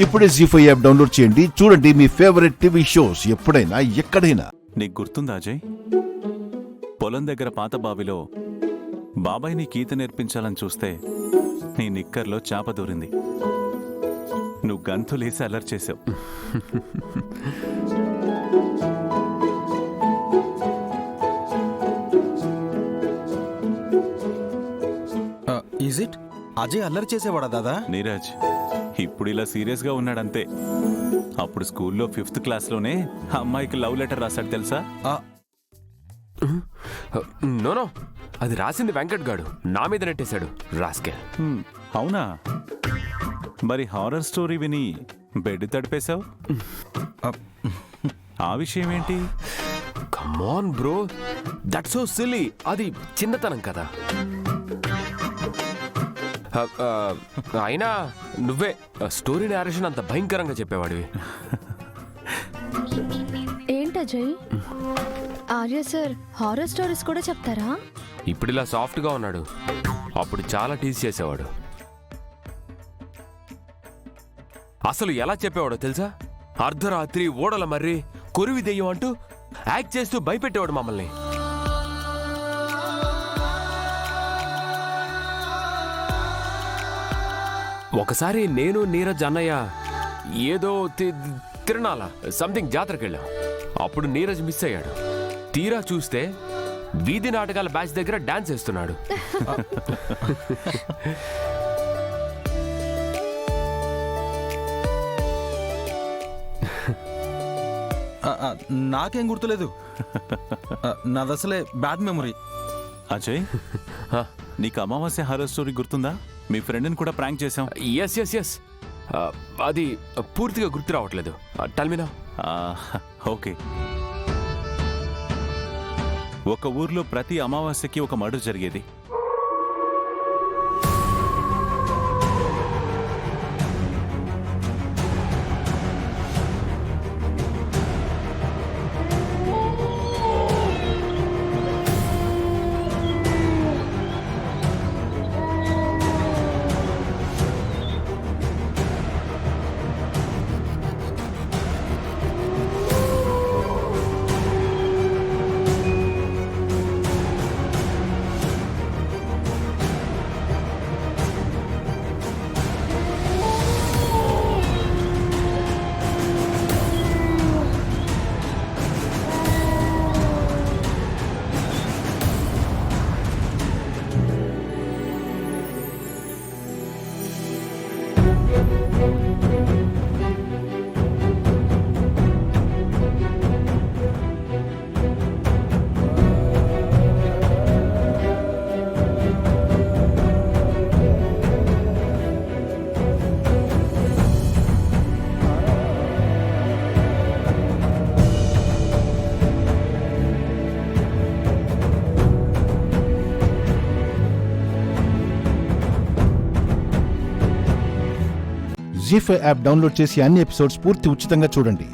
ఇప్పుడే జీ5 app download చేయండి. చూడండి మీ ఫేవరెట్ టీవీ షోస్ ఎప్పుడైనా ఎక్కడైనా. నీకు గుర్తుందా అజయ్, పొలం దగ్గర పాత బావిలో బాబాయ్ నీకు ఈత నేర్పించాలని చూస్తే నీ నిక్కర్లో చాప దూరింది. నువ్వు గంతులేసి అలర్ చేసావు. ఈజ్ ఇట్ అజయ్ అల్లరి చేసేవాడా దాదా? నీరజ్ ఇప్పుడు ఇలా సీరియస్గా ఉన్నాడంతే. అప్పుడు స్కూల్లో 5th క్లాస్లోనే అమ్మాయికి లవ్ లెటర్ రాశాడు తెలుసా? నోనో, అది రాసింది వెంకట్ గాడు, నా మీద నెట్టేశాడు రాస్కే. అవునా? మరి హారర్ స్టోరీ విని బెడ్ తడిపేశావు, ఆ విషయం ఏంటి? Come on bro, that's so silly. అది చిన్నతనం కదా. అయినా నువ్వే స్టోరీ నేరేషన్ అంత భయంకరంగా చెప్పేవాడివి. ఏంటజయ్, ఆర్య సార్ హారర్ స్టోరీస్ కూడా చెప్తారా? ఇప్పుడు ఇలా సాఫ్ట్గా ఉన్నాడు, అప్పుడు చాలా టీజ్ చేసేవాడు. అసలు ఎలా చెప్పేవాడో తెలుసా? అర్ధరాత్రి ఓడల మర్రి కొరివి దెయ్యం అంటూ యాక్ట్ చేస్తూ భయపెట్టేవాడు మమ్మల్ని. ఒకసారి నేను నీరజ్ అన్నయ్య ఏదో తిరణాల సంథింగ్ జాతరకెళ్ళాం. అప్పుడు నీరజ్ మిస్ అయ్యాడు. తీరా చూస్తే వీధి నాటకాల బ్యాచ్ దగ్గర డాన్స్ వేస్తున్నాడు. నాకేం గుర్తులేదు, నాదసలే బ్యాడ్ మెమరీ. అజయ్, నీకు అమావాస్య హారర్ స్టోరీ గుర్తుందా? మీ ఫ్రెండ్ని కూడా ప్రాంక్ చేశాం. ఎస్ ఎస్ ఎస్, అది పూర్తిగా గుర్తు రావట్లేదు. Tell okay. ఒక ఊర్లో ప్రతి అమావాస్యకి ఒక మర్డర్ జరిగేది. జీ5 యాప్ డౌన్లోడ్ చేసి అన్ని ఎపిసోడ్స్ పూర్తి ఉచితంగా చూడండి.